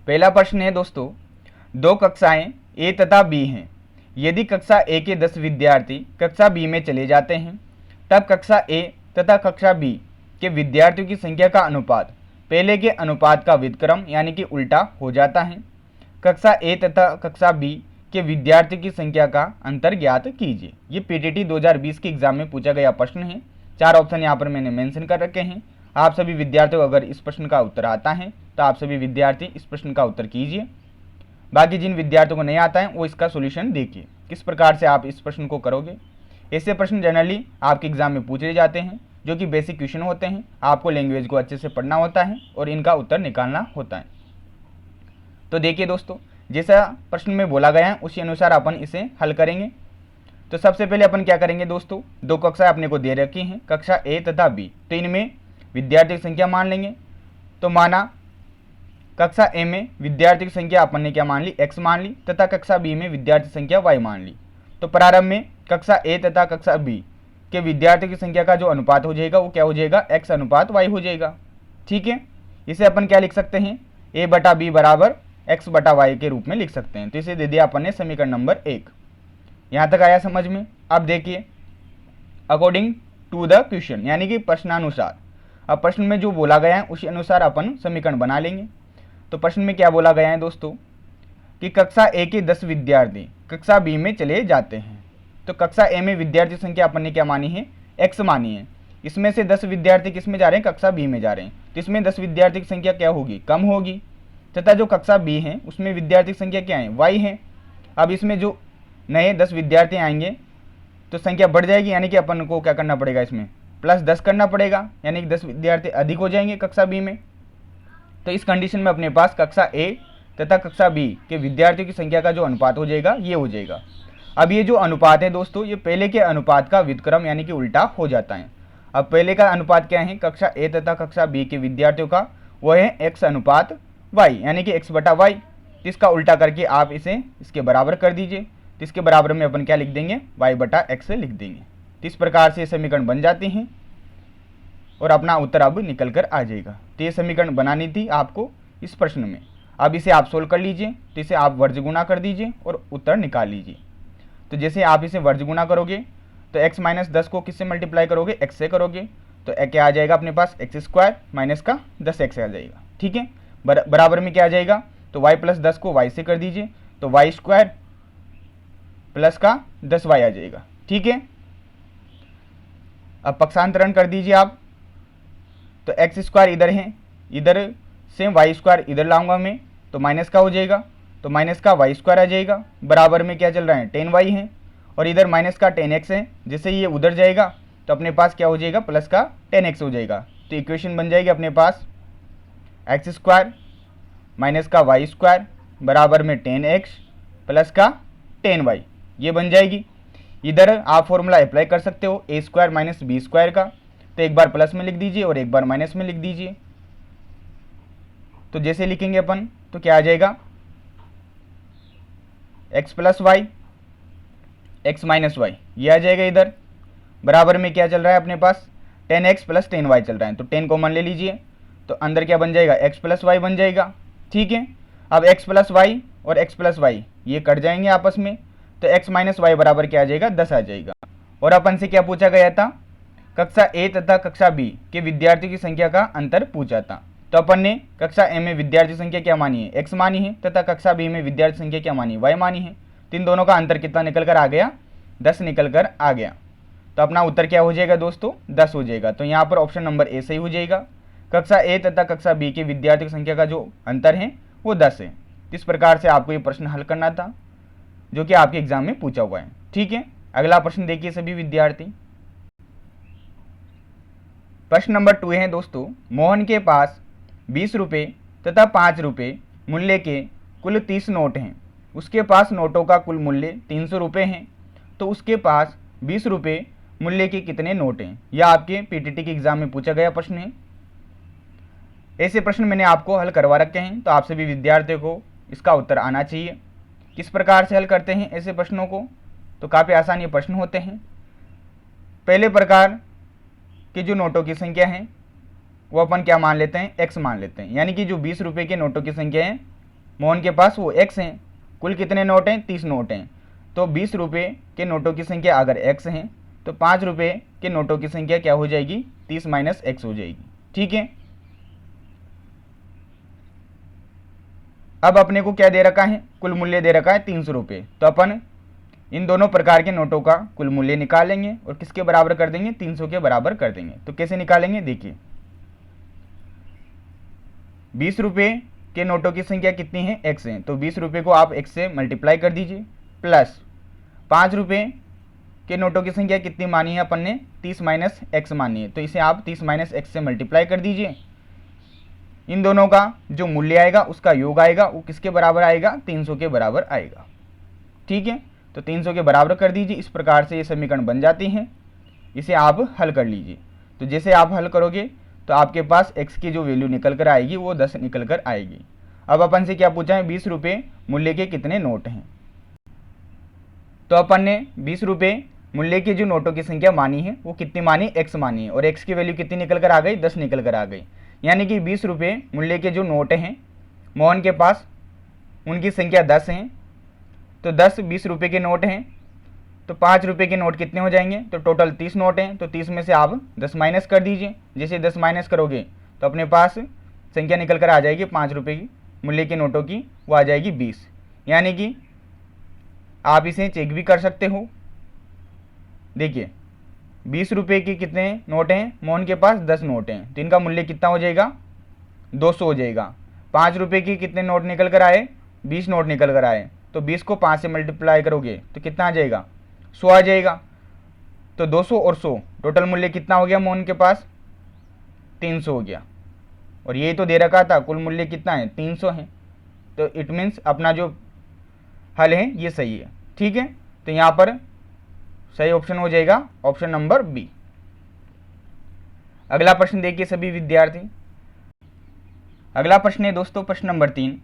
पहला प्रश्न है दोस्तों, दो कक्षाएं ए तथा बी हैं। यदि कक्षा ए के 10 विद्यार्थी कक्षा बी में चले जाते हैं, तब कक्षा ए तथा कक्षा बी के विद्यार्थियों की संख्या का अनुपात पहले के अनुपात का व्युत्क्रम यानी कि उल्टा हो जाता है। कक्षा ए तथा कक्षा बी के विद्यार्थियों की संख्या का अंतर ज्ञात कीजिए। ये पीटीटी 2020 के एग्जाम में पूछा गया प्रश्न है। 4 ऑप्शन यहाँ पर मैंने मेंशन कर रखे हैं। आप सभी विद्यार्थियों को अगर इस प्रश्न का उत्तर आता है तो आप सभी विद्यार्थी इस प्रश्न का उत्तर कीजिए। बाकी जिन विद्यार्थियों को नहीं आता है वो इसका सोल्यूशन देखिए किस प्रकार से आप इस प्रश्न को करोगे। ऐसे प्रश्न जनरली आपके एग्जाम में पूछे जाते हैं जो कि बेसिक क्वेश्चन होते हैं। आपको लैंग्वेज को अच्छे से पढ़ना होता है और इनका उत्तर निकालना होता है। तो देखिए दोस्तों, जैसा प्रश्न में बोला गया है उसी अनुसार अपन इसे हल करेंगे। तो सबसे पहले अपन क्या करेंगे दोस्तों, दो कक्षाएं अपने को दे रखी हैं, कक्षा ए तथा बी। तो इनमें विद्यार्थी की संख्या मान लेंगे। तो माना कक्षा ए में विद्यार्थी की संख्या अपन ने क्या मान ली, x मान ली, तथा कक्षा बी में विद्यार्थी संख्या y मान ली। तो प्रारंभ में कक्षा ए तथा कक्षा बी के विद्यार्थियों की संख्या का जो अनुपात हो जाएगा वो क्या हो जाएगा, x अनुपात y हो जाएगा। ठीक है, इसे अपन क्या लिख सकते हैं, a बटा बी बराबर x बटा वाई के रूप में लिख सकते हैं। तो इसे दे दिया अपन ने समीकरण नंबर 1। यहाँ तक आया समझ में। अब देखिए, अकॉर्डिंग टू द क्वेश्चन यानी कि प्रश्नानुसार, अब प्रश्न में जो बोला गया है उसी अनुसार अपन समीकरण बना लेंगे। तो प्रश्न में क्या बोला गया है दोस्तों कि कक्षा ए के 10 विद्यार्थी कक्षा बी में चले जाते हैं। तो कक्षा ए में विद्यार्थी संख्या अपन ने क्या मानी है, x मानी है। इसमें से 10 विद्यार्थी किस में जा रहे हैं, कक्षा बी में जा रहे हैं। तो इसमें 10 विद्यार्थी की संख्या क्या होगी, कम होगी, तथा जो कक्षा बी है उसमें विद्यार्थी की संख्या क्या है, y है। अब इसमें जो नए 10 विद्यार्थी आएंगे तो संख्या बढ़ जाएगी, यानी कि अपन को क्या करना पड़ेगा, इसमें प्लस 10 करना पड़ेगा, यानी कि 10 विद्यार्थी अधिक हो जाएंगे कक्षा बी में। तो इस कंडीशन में अपने पास कक्षा ए तथा कक्षा बी के विद्यार्थियों की संख्या का जो अनुपात हो जाएगा ये हो जाएगा। अब ये जो अनुपात है दोस्तों, ये पहले के अनुपात का व्युत्क्रम यानी कि उल्टा हो जाता है। अब पहले का अनुपात क्या है, कक्षा ए तथा कक्षा बी के विद्यार्थियों का, वो है x अनुपात y यानी कि x बटा वाई। इसका उल्टा करके आप इसे इसके बराबर कर दीजिए। तो इसके बराबर में अपन क्या लिख देंगे, y बटा x लिख देंगे। तो इस प्रकार से समीकरण बन जाते हैं और अपना उत्तर अब निकल कर आ जाएगा। तो ये समीकरण बनानी थी आपको इस प्रश्न में। अब इसे आप सोल्व कर लीजिए। तो इसे आप वर्ज गुणा कर दीजिए और उत्तर निकाल लीजिए। तो जैसे आप इसे वर्ज गुणा करोगे तो x माइनस 10 को किससे मल्टीप्लाई करोगे, x से करोगे। तो क्या आ जाएगा अपने पास, एक्स स्क्वायर माइनस का 10x आ जाएगा। ठीक है, बराबर में क्या आ जाएगा, तो y प्लस 10 को y से कर दीजिए। तो वाई स्क्वायर प्लस का 10y आ जाएगा। ठीक है, अब पक्षांतरण कर दीजिए आप। तो एक्स स्क्वायर इधर है, इधर से वाई स्क्वायर इधर लाऊंगा मैं, तो माइनस का हो जाएगा। तो माइनस का वाई स्क्वायर आ जाएगा। बराबर में क्या चल रहा है, 10y है, और इधर माइनस का 10x है। जैसे ये उधर जाएगा तो अपने पास क्या हो जाएगा, प्लस का 10x हो जाएगा। तो इक्वेशन बन जाएगी अपने पास एक्स स्क्वायर माइनस का वाई स्क्वायर बराबर में 10x प्लस का 10y, ये बन जाएगी। इधर आप फॉर्मूला अप्लाई कर सकते हो ए स्क्वायर माइनस बी स्क्वायर का। तो एक बार प्लस में लिख दीजिए और एक बार माइनस में लिख दीजिए। तो जैसे लिखेंगे अपन तो क्या आ जाएगा, x plus y x minus y, ये आ जाएगा इधर। बराबर में क्या चल रहा है अपने पास, 10x प्लस 10y चल रहा है। तो 10 कॉमन ले लीजिए, तो अंदर क्या बन जाएगा, x प्लस वाई बन जाएगा। ठीक है, अब x प्लस वाई और x प्लस वाई ये कट जाएंगे आपस में। तो x माइनस वाई बराबर क्या आ जाएगा, 10 आ जाएगा। और अपन से क्या पूछा गया था, कक्षा ए तथा कक्षा बी के विद्यार्थियों की संख्या का अंतर पूछा था। तो अपन ने कक्षा ए में विद्यार्थी संख्या क्या मानी है, x मानी है, तथा कक्षा बी में विद्यार्थी संख्या क्या मानी है, y मानी है। तो इन दोनों का अंतर कितना निकल कर आ गया, 10 निकल कर आ गया। तो अपना उत्तर क्या हो जाएगा दोस्तों, 10 हो जाएगा। तो यहाँ पर ऑप्शन नंबर ए सही हो जाएगा। कक्षा ए तथा कक्षा बी के विद्यार्थी की संख्या का जो अंतर है वो 10 है। इस प्रकार से आपको ये प्रश्न हल करना था जो कि आपके एग्जाम में पूछा हुआ है। ठीक है, अगला प्रश्न देखिए सभी विद्यार्थी। प्रश्न नंबर 2 है दोस्तों, मोहन के पास 20 रुपये तथा 5 रुपये मूल्य के कुल 30 नोट हैं। उसके पास नोटों का कुल मूल्य 300 रुपये हैं। तो उसके पास 20 रुपये मूल्य के कितने नोट हैं। यह आपके पीटीटी के एग्जाम में पूछा गया प्रश्न है। ऐसे प्रश्न मैंने आपको हल करवा रखे हैं, तो आप सभी विद्यार्थियों को इसका उत्तर आना चाहिए। किस प्रकार से हल करते हैं ऐसे प्रश्नों को, तो काफ़ी आसान ये प्रश्न होते हैं। पहले प्रकार के जो नोटों की संख्या है वो अपन क्या मान लेते हैं, x मान लेते हैं। यानी कि जो 20 रुपये के नोटों की संख्या है मोहन के पास वो x हैं। कुल कितने नोट हैं? 30 नोट हैं। तो 20 रुपये के नोटों की संख्या अगर x हैं तो 5 रुपये के नोटों की संख्या क्या हो जाएगी? 30 माइनस x हो जाएगी। ठीक है, अब अपने को क्या दे रखा है? कुल मूल्य दे रखा है 300 रुपये। तो अपन इन दोनों प्रकार के नोटों का कुल मूल्य निकालेंगे और किसके बराबर कर देंगे? 300 के बराबर कर देंगे। तो कैसे निकालेंगे? देखिए, 20 रुपये के नोटों की संख्या कितनी है? x है। तो 20 रुपये को आप x से मल्टीप्लाई कर दीजिए, प्लस 5 रुपये के नोटों की संख्या कितनी मानी है अपन ने? 30 माइनस x मानी है। तो इसे आप 30 माइनस x से मल्टीप्लाई कर दीजिए। इन दोनों का जो मूल्य आएगा उसका योग आएगा, वो किसके बराबर आएगा? 300 के बराबर आएगा। ठीक है, तो 300 के बराबर कर दीजिए। इस प्रकार से ये समीकरण बन जाती हैं। इसे आप हल कर लीजिए। तो जैसे आप हल करोगे तो आपके पास x की जो वैल्यू निकल कर आएगी वो 10 निकल कर आएगी। अब अपन से क्या पूछा है? 20 रुपये मूल्य के कितने नोट हैं? तो अपन ने 20 रुपये मूल्य के जो नोटों की संख्या मानी है वो कितनी मानी? x मानी है। और x की वैल्यू कितनी निकल कर आ गई? 10 निकल कर आ गई। यानी कि 20 रुपये मूल्य के जो नोट हैं मोहन के पास, उनकी संख्या 10 हैं। तो 10 20 रुपये के नोट हैं, तो 5 रुपये के नोट कितने हो जाएंगे? तो टोटल 30 नोट हैं। तो 30 में से आप 10 माइनस कर दीजिए। जैसे 10 माइनस करोगे तो अपने पास संख्या निकल कर आ जाएगी 5 रुपये की मूल्य के नोटों की, वो आ जाएगी 20। यानी कि आप इसे चेक भी कर सकते हो। देखिए, 20 रुपये के कितने नोट हैं? मोहन के पास 10 नोट हैं। तो इनका मूल्य कितना हो जाएगा? 200 हो जाएगा। 5 रुपये के कितने नोट निकल कर आए? 20 नोट निकल कर आए। तो 20 को 5 से मल्टीप्लाई करोगे तो कितना आ जाएगा? 100 आ जाएगा। तो 200 और 100 टोटल मूल्य कितना हो गया मोहन के पास? 300 हो गया। और यही तो दे रखा था, कुल मूल्य कितना है? 300 है। तो इट मीन्स अपना जो हल है ये सही है। ठीक है, तो यहाँ पर सही ऑप्शन हो जाएगा ऑप्शन नंबर बी। अगला प्रश्न देखिए सभी विद्यार्थी। अगला प्रश्न है दोस्तों प्रश्न नंबर 3।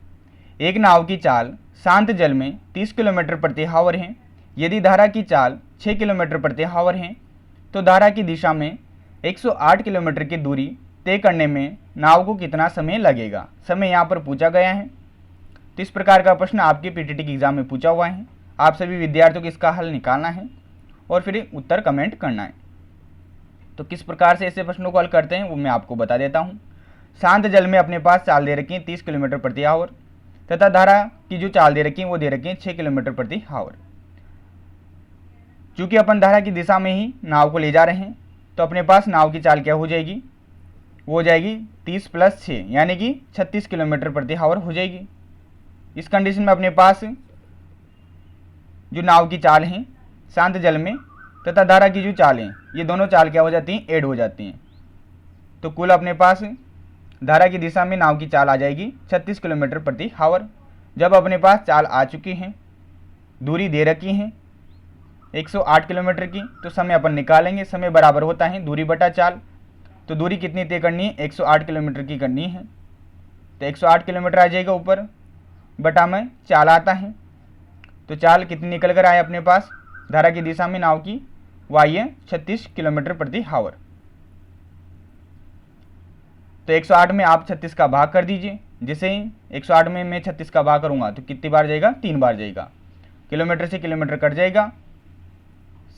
एक नाव की चाल शांत जल में 30 किलोमीटर प्रति हावर है। यदि धारा की चाल 6 किलोमीटर प्रति हावर है तो धारा की दिशा में 108 किलोमीटर की दूरी तय करने में नाव को कितना समय लगेगा? समय यहाँ पर पूछा गया है। तो इस प्रकार का प्रश्न आपके पीटीटी के एग्जाम में पूछा हुआ है। आप सभी विद्यार्थियों को इसका हल निकालना है और फिर उत्तर कमेंट करना है। तो किस प्रकार से ऐसे प्रश्नों को हल करते हैं वो मैं आपको बता देता हूँ। शांत जल में अपने पास चाल दे रखी है 30 किलोमीटर प्रति आवर तथा धारा की जो चाल दे रखी है वो दे रखी है 6 किलोमीटर प्रति आवर। चूंकि अपन धारा की दिशा में ही नाव को ले जा रहे हैं तो अपने पास नाव की चाल क्या हो जाएगी? वो हो जाएगी 30 प्लस 6 यानी कि 36 किलोमीटर प्रति आवर हो जाएगी। इस कंडीशन में अपने पास जो नाव की चाल है शांत जल में तथा धारा की जो चाल है ये दोनों चाल क्या हो जाती हैं? ऐड हो जाती हैं। तो कुल अपने पास धारा की दिशा में नाव की चाल आ जाएगी 36 किलोमीटर प्रति आवर। जब अपने पास चाल आ चुकी है, दूरी दे रखी है 108 किलोमीटर की, तो समय अपन निकालेंगे। समय बराबर होता है दूरी बटा चाल। तो दूरी कितनी तय करनी है? 108 किलोमीटर की करनी है। तो 108 किलोमीटर आ जाएगा ऊपर, बटा में चाल आता है। तो चाल कितनी निकल कर आए अपने पास धारा की दिशा में नाव की? वो आई है 36 किलोमीटर प्रति आवर। तो 108 में आप 36 का भाग कर दीजिए। जैसे ही 108 में मैं 36 का भाग करूँगा तो कितनी बार जाएगा? 3 बार जाएगा। किलोमीटर से किलोमीटर कट जाएगा,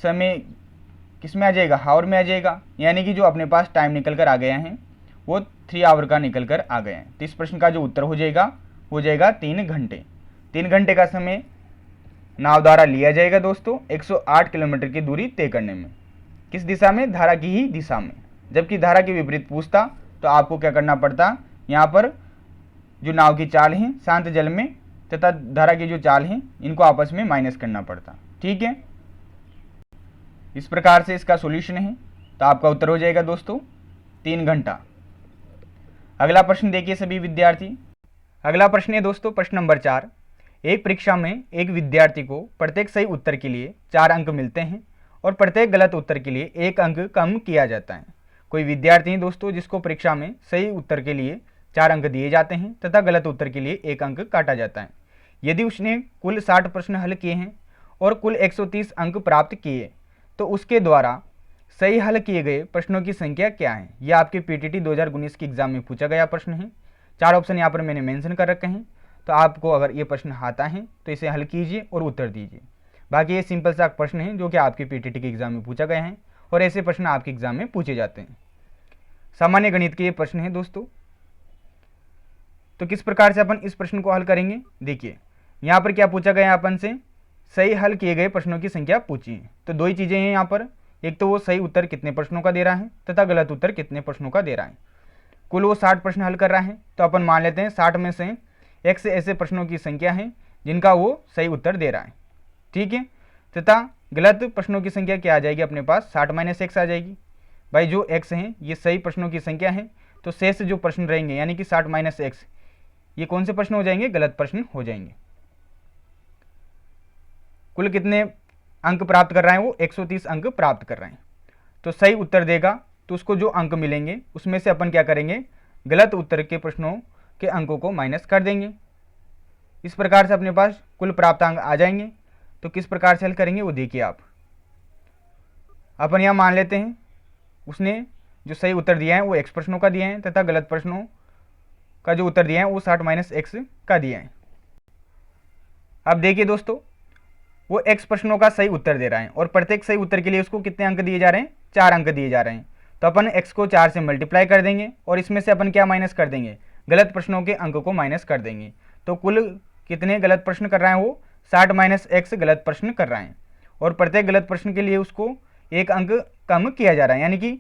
समय किस में आ जाएगा? हावर में आ जाएगा। यानी कि जो अपने पास टाइम निकल कर आ गया है वो 3 आवर का निकल कर आ गया है। तो इस प्रश्न का जो उत्तर हो जाएगा 3 घंटे। 3 घंटे का समय नाव द्वारा लिया जाएगा दोस्तों 108 किलोमीटर की दूरी तय करने में। किस दिशा में? धारा की ही दिशा में। जबकि धारा के विपरीत पूछता तो आपको क्या करना पड़ता? यहाँ पर जो नाव की चाल है शांत जल में तथा धारा की जो चाल है इनको आपस में माइनस करना पड़ता। ठीक है, इस प्रकार से इसका सॉल्यूशन है। तो आपका उत्तर हो जाएगा दोस्तों 3 घंटा। अगला प्रश्न देखिए सभी विद्यार्थी। अगला प्रश्न है दोस्तों प्रश्न नंबर 4। एक परीक्षा में एक विद्यार्थी को प्रत्येक सही उत्तर के लिए 4 अंक मिलते हैं और प्रत्येक गलत उत्तर के लिए 1 अंक कम किया जाता है। कोई विद्यार्थी है दोस्तों जिसको परीक्षा में सही उत्तर के लिए 4 अंक दिए जाते हैं तथा गलत उत्तर के लिए 1 अंक काटा जाता है। यदि उसने कुल 60 प्रश्न हल किए हैं और कुल 130 अंक प्राप्त किए तो उसके द्वारा सही हल किए गए प्रश्नों की संख्या क्या है? यह आपके पीटीटी 2019 के एग्जाम में पूछा गया प्रश्न है। 4 ऑप्शन यहाँ पर मैंने मेंशन कर रखे हैं। तो आपको अगर ये प्रश्न आता है तो इसे हल कीजिए और उत्तर दीजिए। बाकी ये सिंपल सा प्रश्न है जो कि आपके पीटीटी के एग्जाम में पूछा गया है और ऐसे प्रश्न आपके एग्जाम में पूछे जाते हैं। सामान्य गणित के ये प्रश्न है दोस्तों। तो किस प्रकार से अपन इस प्रश्न को हल करेंगे, देखिए यहाँ पर क्या पूछा गया अपन से, सही हल किए गए प्रश्नों की संख्या पूछी है। तो दो ही चीज़ें हैं यहाँ पर, एक तो वो सही उत्तर कितने प्रश्नों का दे रहा है तथा गलत उत्तर कितने प्रश्नों का दे रहा है। कुल वो 60 प्रश्न हल कर रहा है, तो अपन मान लेते हैं 60 में से x ऐसे प्रश्नों की संख्या है जिनका वो सही उत्तर दे रहा है, ठीक है। तथा गलत प्रश्नों की संख्या क्या आ जाएगी अपने पास, 60 - x आ जाएगी। भाई जो x हैं ये सही प्रश्नों की संख्या है, तो शेष जो प्रश्न रहेंगे यानी कि 60 - x ये कौन से प्रश्न हो जाएंगे, गलत प्रश्न हो जाएंगे। कुल कितने अंक प्राप्त कर रहा है वो, 130 अंक प्राप्त कर रहे हैं। तो सही उत्तर देगा तो उसको जो अंक मिलेंगे उसमें से अपन क्या करेंगे, गलत उत्तर के प्रश्नों के अंकों को माइनस कर देंगे। इस प्रकार से अपने पास कुल प्राप्त अंक आ जाएंगे। तो किस प्रकार से हल करेंगे वो देखिए आप। अपन यहाँ मान लेते हैं उसने जो सही उत्तर दिया है वो x प्रश्नों का दिया है तथा गलत प्रश्नों का जो उत्तर दिया है वो 60 - x का दिया है। अब देखिए दोस्तों, वो x प्रश्नों का सही उत्तर दे रहा है और प्रत्येक सही उत्तर के लिए उसको कितने अंक दिए जा रहे हैं, 4 अंक दिए जा रहे हैं। तो अपन x को 4 से मल्टीप्लाई कर देंगे और इसमें से अपन क्या माइनस कर देंगे, गलत प्रश्नों के अंक को माइनस कर देंगे। तो कुल कितने गलत प्रश्न कर रहा है वो, 60 - x गलत प्रश्न कर रहा है और प्रत्येक गलत प्रश्न के लिए उसको 1 अंक कम किया जा रहा है, यानी कि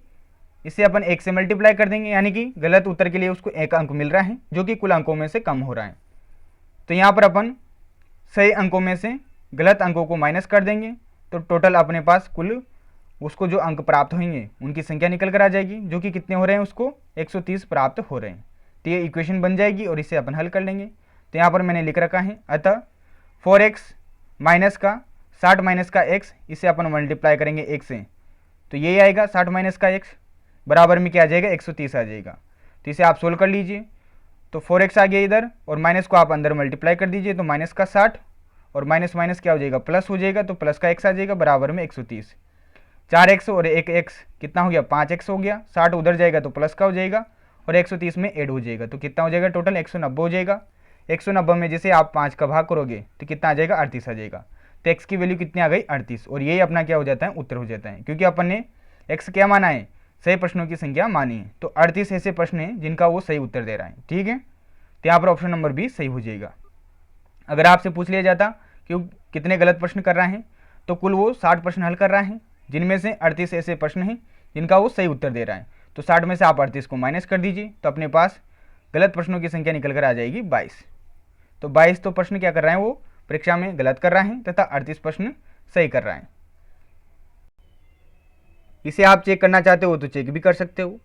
इसे अपन 1 से मल्टीप्लाई कर देंगे, यानी कि गलत उत्तर के लिए उसको 1 अंक मिल रहा है जो कि कुल अंकों में से कम हो रहा है। तो यहाँ पर अपन सही अंकों में से गलत अंकों को माइनस कर देंगे, तो टोटल अपने पास कुल उसको जो अंक प्राप्त होंगे उनकी संख्या निकल कर आ जाएगी, जो कि कितने हो रहे हैं, उसको 130 प्राप्त हो रहे हैं। तो ये इक्वेशन बन जाएगी और इसे अपन हल कर लेंगे। तो यहाँ पर मैंने लिख रखा है, अतः 4x माइनस का 60 - का x, इसे अपन मल्टीप्लाई करेंगे 1 से, तो यही आएगा 60 - का x बराबर में क्या आ जाएगा, 130 आ जाएगा। तो इसे आप सोल्व कर लीजिए। तो 4x आ गया इधर और माइनस को आप अंदर मल्टीप्लाई कर दीजिए, तो माइनस का 60 और माइनस माइनस क्या हो जाएगा, प्लस हो जाएगा, तो प्लस का x आ जाएगा बराबर में 130। 4x और 1x कितना हो गया, 5x हो गया। 60 उधर जाएगा तो प्लस का हो जाएगा और 130 में ऐड हो जाएगा, तो कितना हो जाएगा, टोटल 190 हो जाएगा। 190 में जैसे आप 5 का भाग करोगे तो कितना आ जाएगा, 38 आ जाएगा। तो x की वैल्यू कितनी आ गई, 38, और यही अपना क्या हो जाता है, उत्तर हो जाता है, क्योंकि अपन ने x क्या माना है, सही प्रश्नों की संख्या मानी है। तो 38 ऐसे प्रश्न हैं जिनका वो सही उत्तर दे रहा है, ठीक है। तो यहाँ पर ऑप्शन नंबर बी सही हो जाएगा। अगर आपसे पूछ लिया जाता कि कितने गलत प्रश्न कर रहा है, तो कुल वो 60 प्रश्न हल कर रहा है, जिनमें से 38 ऐसे प्रश्न हैं जिनका वो सही उत्तर दे रहा है। तो 60 में से आप 38 को माइनस कर दीजिए, तो अपने पास गलत प्रश्नों की संख्या निकल कर आ जाएगी 22। तो 22 तो प्रश्न क्या कर रहा है, वो परीक्षा में गलत कर रहा है तथा 38 प्रश्न सही कर रहा है। इसे आप चेक करना चाहते हो तो चेक भी कर सकते हो।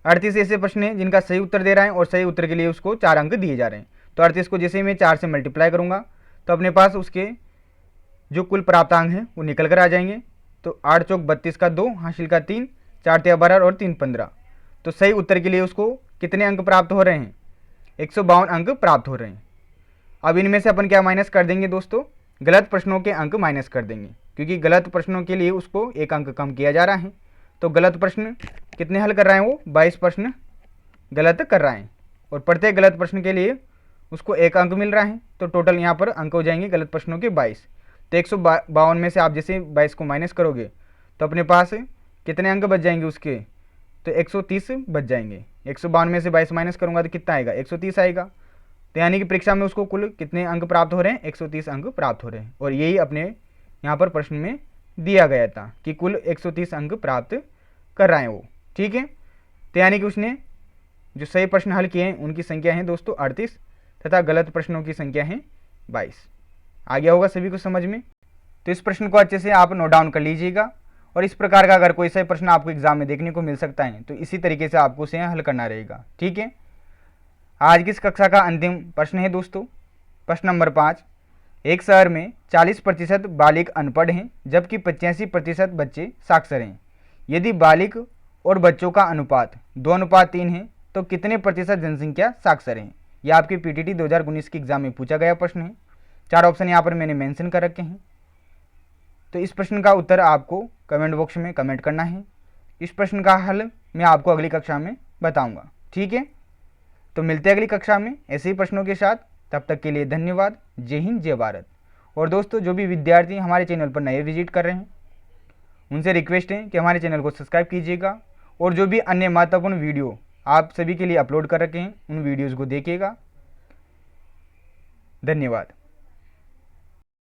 38 ऐसे प्रश्न हैं जिनका सही उत्तर दे रहा है और सही उत्तर के लिए उसको 4 अंक दिए जा रहे हैं। तो 38 को जैसे मैं 4 से मल्टीप्लाई करूंगा तो अपने पास उसके जो कुल प्राप्तांक हैं वो निकल कर आ जाएंगे। तो 8 चौक 32 का 2, हासिल का 3, 4 तिया 12 और 3 15। तो सही उत्तर के लिए उसको कितने अंक प्राप्त हो रहे हैं, 152 अंक प्राप्त हो रहे हैं। अब इनमें से अपन क्या माइनस कर देंगे दोस्तों, गलत प्रश्नों के अंक माइनस कर देंगे, क्योंकि गलत प्रश्नों के लिए उसको 1 अंक कम किया जा रहा है। तो गलत प्रश्न कितने हल कर रहा है वो, 22 प्रश्न गलत कर रहा है और प्रत्येक गलत प्रश्न के लिए उसको 1 अंक मिल रहा है। तो टोटल यहाँ पर अंक हो जाएंगे गलत प्रश्नों के 22। तो 152 में से आप जैसे 22 को माइनस करोगे तो अपने पास कितने अंक बच जाएंगे उसके, तो 130 बच जाएंगे। 152 में से 22 माइनस करूँगा तो कितना आएगा, 130 आएगा। तो यानी कि परीक्षा में उसको कुल कितने अंक प्राप्त हो रहे हैं, 130 अंक प्राप्त हो रहे हैं। और यही अपने यहाँ पर प्रश्न में दिया गया था कि कुल 130 अंक प्राप्त कर रहा है वो, ठीक है। तो यानी कि उसने जो सही प्रश्न हल किए हैं उनकी संख्या है दोस्तों 38 तथा गलत प्रश्नों की संख्या है 22। आ गया होगा सभी को समझ में। तो इस प्रश्न को अच्छे से आप नोट डाउन कर लीजिएगा और इस प्रकार का अगर कोई सही प्रश्न आपको एग्जाम में देखने को मिल सकता है तो इसी तरीके से आपको उसे हल करना रहेगा, ठीक है। आज की इस कक्षा का अंतिम प्रश्न है दोस्तों, प्रश्न नंबर 5। एक शहर में 40% बालिग अनपढ़ हैं जबकि 85% बच्चे साक्षर हैं। यदि बालिग और बच्चों का अनुपात 2:3 है तो कितने प्रतिशत जनसंख्या साक्षर है। यह आपके पीटीटी 2019 के एग्जाम में पूछा गया प्रश्न है। 4 ऑप्शन यहाँ पर मैंने मेंशन कर रखे हैं। तो इस प्रश्न का उत्तर आपको कमेंट बॉक्स में कमेंट करना है। इस प्रश्न का हल मैं आपको अगली कक्षा में बताऊंगा, ठीक है। तो मिलते हैं अगली कक्षा में ऐसे ही प्रश्नों के साथ। तब तक के लिए धन्यवाद। जय हिंद, जय भारत। और दोस्तों, जो भी विद्यार्थी हमारे चैनल पर नए विजिट कर रहे हैं उनसे रिक्वेस्ट है कि हमारे चैनल को सब्सक्राइब कीजिएगा और जो भी अन्य महत्वपूर्ण वीडियो आप सभी के लिए अपलोड कर रखे हैं उन वीडियोज़ को देखिएगा। धन्यवाद।